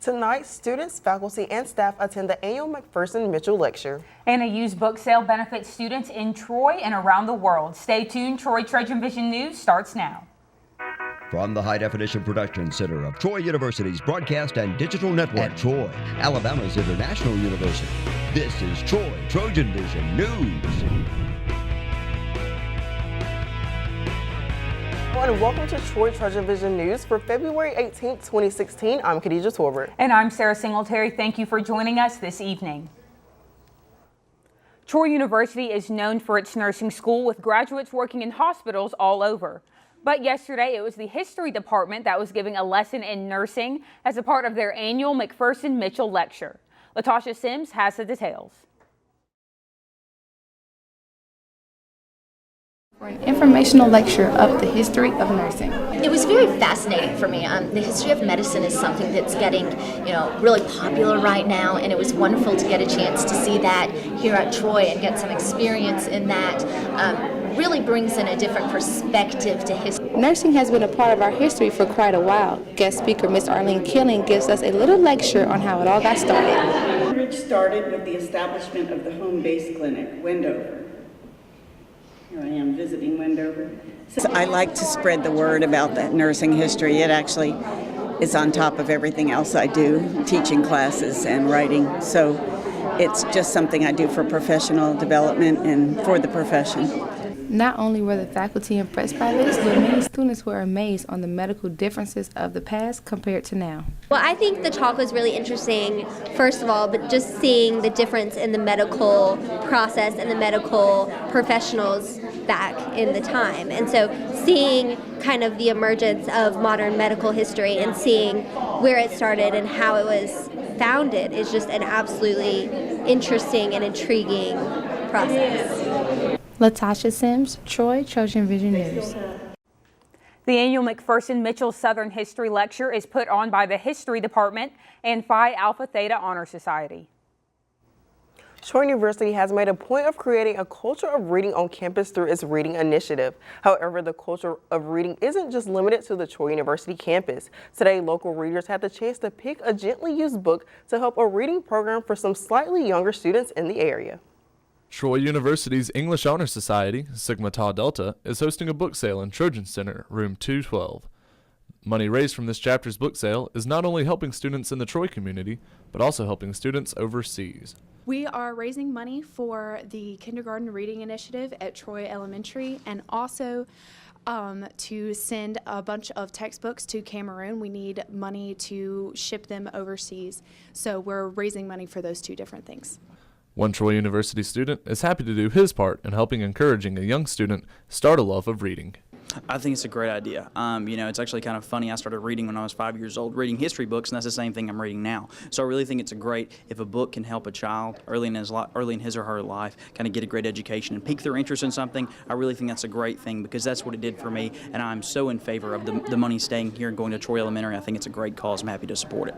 Tonight, students, faculty, and staff attend the annual McPherson-Mitchell Lecture. And a used book sale benefits students in Troy and around the world. Stay tuned. TrojanVision News starts now. From the High Definition Production Center of Troy University's Broadcast and Digital Network, Troy, Alabama's International University. This is TrojanVision News. And welcome to TrojanVision News for February 18, 2016. I'm Khadijah Torbert. And I'm Sarah Singletary. Thank you for joining us this evening. Troy University is known for its nursing school with graduates working in hospitals all over. But yesterday, it was the history department that was giving a lesson in nursing as a part of their annual McPherson-Mitchell Lecture. Latasha Sims has the details. For an informational lecture of the history of nursing. It was very fascinating for me. The history of medicine is something that's getting, really popular right now, and it was wonderful to get a chance to see that here at Troy and get some experience in that. Really brings in a different perspective to history. Nursing has been a part of our history for quite a while. Guest speaker Ms. Arlene Killing gives us a little lecture on how it all got started. It started with the establishment of the home-based clinic, Wendover. Here I am visiting Wendover. I like to spread the word about that nursing history. It actually is on top of everything else I do, teaching classes and writing. So it's just something I do for professional development and for the profession. Not only were the faculty impressed by this, but many students were amazed on the medical differences of the past compared to now. Well, I think the talk was really interesting, first of all, but just seeing the difference in the medical process and the medical professionals back in the time. And so seeing kind of the emergence of modern medical history and seeing where it started and how it was founded is just an absolutely interesting and intriguing process. Latasha Sims, Troy, TrojanVision News. The annual McPherson-Mitchell Southern History Lecture is put on by the History Department and Phi Alpha Theta Honor Society. Troy University has made a point of creating a culture of reading on campus through its reading initiative. However, the culture of reading isn't just limited to the Troy University campus. Today, local readers had the chance to pick a gently used book to help a reading program for some slightly younger students in the area. Troy University's English Honor Society, Sigma Tau Delta, is hosting a book sale in Trojan Center, room 212. Money raised from this chapter's book sale is not only helping students in the Troy community, but also helping students overseas. We are raising money for the Kindergarten Reading Initiative at Troy Elementary and also to send a bunch of textbooks to Cameroon. We need money to ship them overseas, so we're raising money for those two different things. One Troy University student is happy to do his part in helping encouraging a young student start a love of reading. I think it's a great idea. It's actually kind of funny. I started reading when I was 5 years old, reading history books, and that's the same thing I'm reading now. So I really think it's great if a book can help a child early in his or her life kind of get a great education and pique their interest in something. I really think that's a great thing because that's what it did for me, and I'm so in favor of the money staying here and going to Troy Elementary. I think it's a great cause. I'm happy to support it.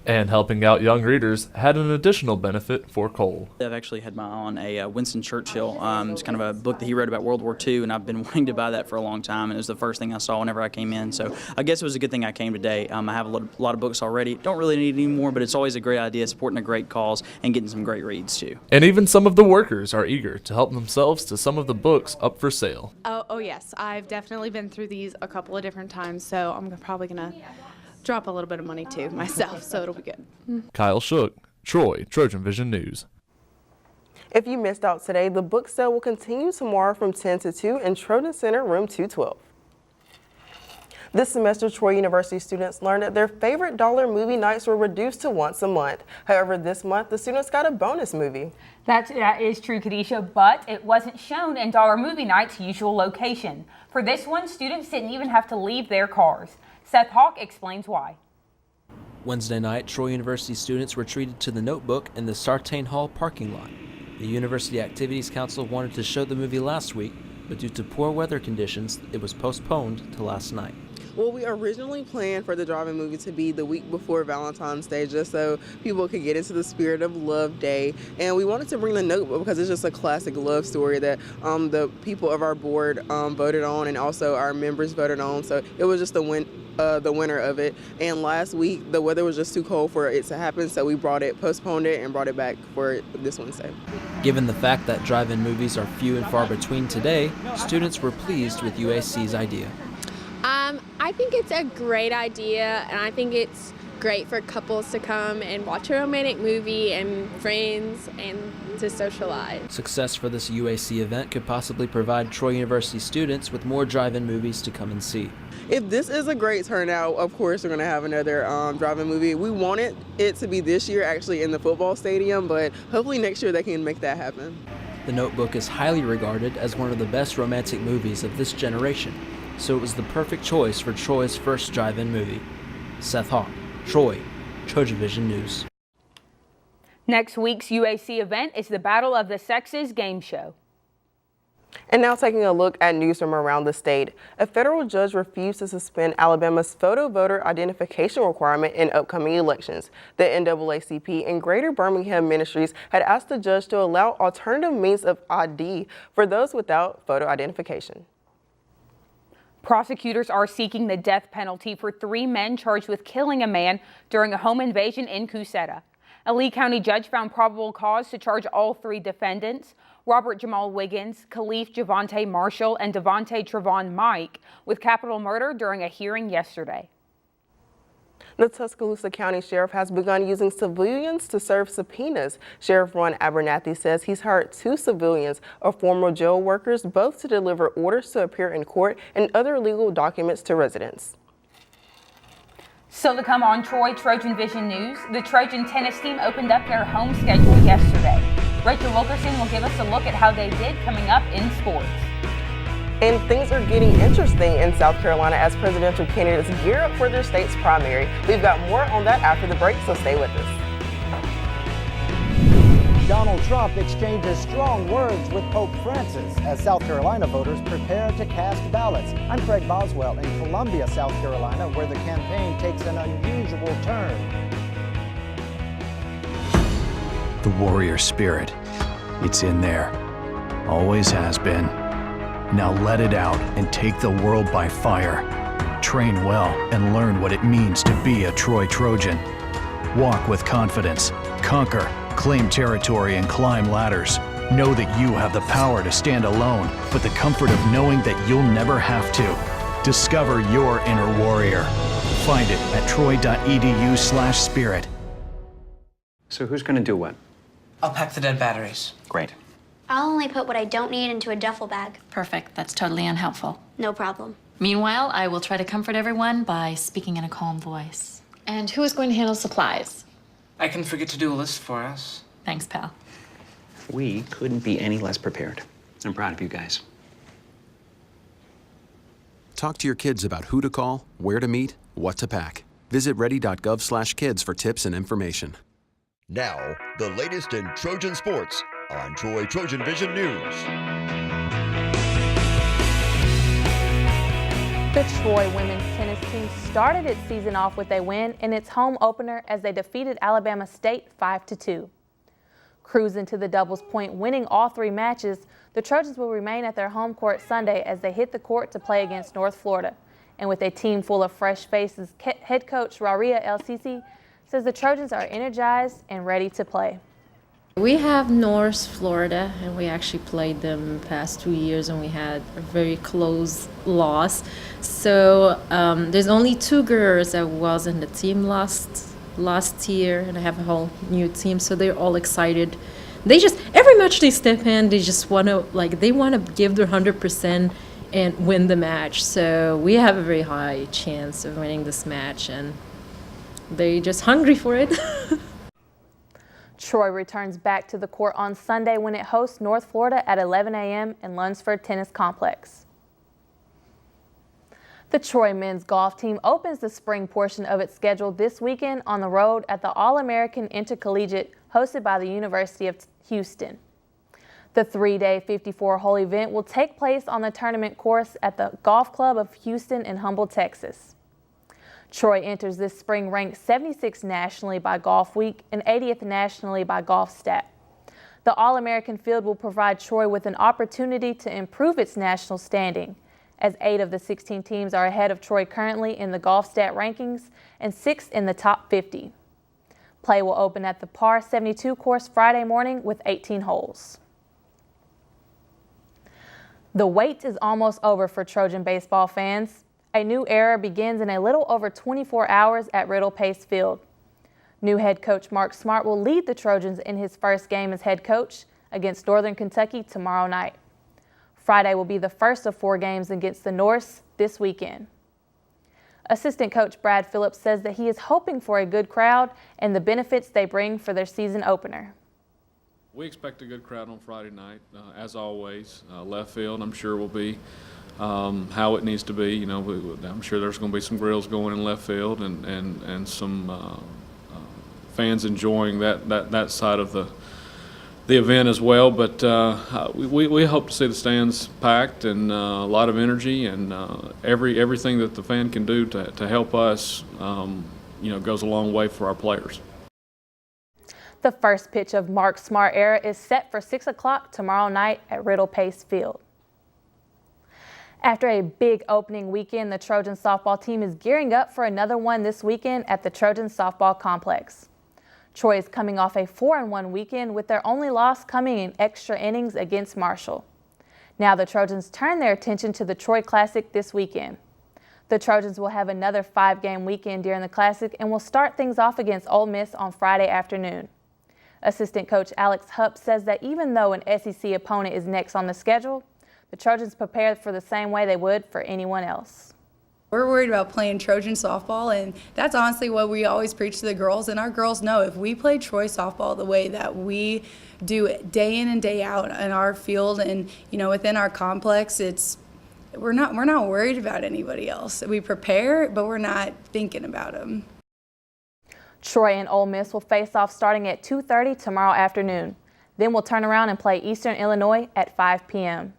And helping out young readers had an additional benefit for Cole. I've actually had my eye on a Winston Churchill. It's kind of a book that he wrote about World War II, and I've been wanting to buy that for a long time, and it was the first thing I saw whenever I came in. So I guess it was a good thing I came today. I have a lot of books already. Don't really need any more, but it's always a great idea, supporting a great cause and getting some great reads too. And even some of the workers are eager to help themselves to some of the books up for sale. Oh yes, I've definitely been through these a couple of different times, so I'm probably going to drop a little bit of money too myself, so it'll be good. Kyle Shook, Troy, TrojanVision News. If you missed out today, the book sale will continue tomorrow from 10 to 2 in Trojan Center, room 212. This semester, Troy University students learned that their favorite dollar movie nights were reduced to once a month. However, this month, the students got a bonus movie. That is true, Kadisha, but it wasn't shown in Dollar Movie Night's usual location. For this one, students didn't even have to leave their cars. Seth Hawk explains why. Wednesday night, Troy University students were treated to The Notebook in the Sartain Hall parking lot. The University Activities Council wanted to show the movie last week, but due to poor weather conditions, it was postponed to last night. Well, we originally planned for the drive-in movie to be the week before Valentine's Day, just so people could get into the spirit of Love Day. And we wanted to bring The Notebook because it's just a classic love story that the people of our board voted on, and also our members voted on. So it was just a the winner of it. And last week, the weather was just too cold for it to happen, so we postponed it and brought it back for this Wednesday. Given the fact that drive-in movies are few and far between today, students were pleased with UAC's idea. I think it's a great idea, and I think it's great for couples to come and watch a romantic movie and friends and to socialize. Success for this UAC event could possibly provide Troy University students with more drive-in movies to come and see. If this is a great turnout, of course we're going to have another drive-in movie. We wanted it to be this year actually in the football stadium, but hopefully next year they can make that happen. The Notebook is highly regarded as one of the best romantic movies of this generation, so it was the perfect choice for Troy's first drive-in movie. Seth Hawk, Troy, TrojanVision News. Next week's UAC event is the Battle of the Sexes game show. And now taking a look at news from around the state. A federal judge refused to suspend Alabama's photo voter identification requirement in upcoming elections. The NAACP and Greater Birmingham Ministries had asked the judge to allow alternative means of ID for those without photo identification. Prosecutors are seeking the death penalty for 3 men charged with killing a man during a home invasion in Cusseta. A Lee County judge found probable cause to charge all 3 defendants, Robert Jamal Wiggins, Khalif Javante Marshall, and Devontae Trevon Mike, with capital murder during a hearing yesterday. The Tuscaloosa County Sheriff has begun using civilians to serve subpoenas. Sheriff Ron Abernathy says he's hired 2 civilians of former jail workers, both to deliver orders to appear in court and other legal documents to residents. Still to come on Troy TrojanVision News, the Trojan tennis team opened up their home schedule yesterday. Rachel Wilkerson will give us a look at how they did coming up in sports. And things are getting interesting in South Carolina as presidential candidates gear up for their state's primary. We've got more on that after the break, so stay with us. Donald Trump exchanges strong words with Pope Francis as South Carolina voters prepare to cast ballots. I'm Craig Boswell in Columbia, South Carolina, where the campaign takes an unusual turn. The warrior spirit, it's in there. Always has been. Now let it out and take the world by fire. Train well and learn what it means to be a Troy Trojan. Walk with confidence, conquer, claim territory, and climb ladders. Know that you have the power to stand alone, but the comfort of knowing that you'll never have to. Discover your inner warrior. Find it at troy.edu/spirit. So who's going to do what? I'll pack the dead batteries. Great. I'll only put what I don't need into a duffel bag. Perfect. That's totally unhelpful. No problem. Meanwhile, I will try to comfort everyone by speaking in a calm voice. And who is going to handle supplies? I can forget to do a list for us. Thanks, pal. We couldn't be any less prepared. I'm proud of you guys. Talk to your kids about who to call, where to meet, what to pack. Visit ready.gov/kids for tips and information. Now, the latest in Trojan sports on Troy TrojanVision News. The Troy women's tennis team started its season off with a win in its home opener as they defeated Alabama State 5-2. Cruising to the doubles point, winning all 3 matches, the Trojans will remain at their home court Sunday as they hit the court to play against North Florida. And with a team full of fresh faces, head coach Raria El-Sisi says the Trojans are energized and ready to play. We have North Florida, and we actually played them the past 2 years, and we had a very close loss. So there's only 2 girls that was in the team last year, and I have a whole new team, so they're all excited. They just, every match they step in, they just want to, they want to give their 100% and win the match. So we have a very high chance of winning this match, and they're just hungry for it. Troy returns back to the court on Sunday when it hosts North Florida at 11 a.m. in Lunsford Tennis Complex. The Troy men's golf team opens the spring portion of its schedule this weekend on the road at the All-American Intercollegiate hosted by the University of Houston. The 3-day 54-hole event will take place on the tournament course at the Golf Club of Houston in Humble, Texas. Troy enters this spring ranked 76th nationally by Golf Week and 80th nationally by GolfStat. The All-American field will provide Troy with an opportunity to improve its national standing. as 8 of the 16 teams are ahead of Troy currently in the golf stat rankings and 6 in the top 50. Play will open at the par 72 course Friday morning with 18 holes. The wait is almost over for Trojan baseball fans. A new era begins in a little over 24 hours at Riddle Pace Field. New head coach Mark Smart will lead the Trojans in his first game as head coach against Northern Kentucky tomorrow night. Friday will be the first of 4 games against the Norse this weekend. Assistant coach Brad Phillips says that he is hoping for a good crowd and the benefits they bring for their season opener. We expect a good crowd on Friday night, as always. Left field, I'm sure, will be how it needs to be. You know, I'm sure there's going to be some grills going in left field and some fans enjoying that side of the event as well. But we hope to see the stands packed and a lot of energy and everything that the fan can do to help us, goes a long way for our players. The first pitch of Mark Smart era is set for 6 o'clock tomorrow night at Riddle Pace Field. After a big opening weekend, the Trojan softball team is gearing up for another one this weekend at the Trojan softball complex. Troy is coming off a 4-1 weekend with their only loss coming in extra innings against Marshall. Now the Trojans turn their attention to the Troy Classic this weekend. The Trojans will have another 5-game weekend during the Classic and will start things off against Ole Miss on Friday afternoon. Assistant coach Alex Hupp says that even though an SEC opponent is next on the schedule, the Trojans prepared for the same way they would for anyone else. We're worried about playing Trojan softball, and that's honestly what we always preach to the girls, and our girls know if we play Troy softball the way that we do it day in and day out in our field and within our complex, we're not worried about anybody else. We prepare, but we're not thinking about them. Troy and Ole Miss will face off starting at 2:30 tomorrow afternoon. Then we'll turn around and play Eastern Illinois at 5 p.m.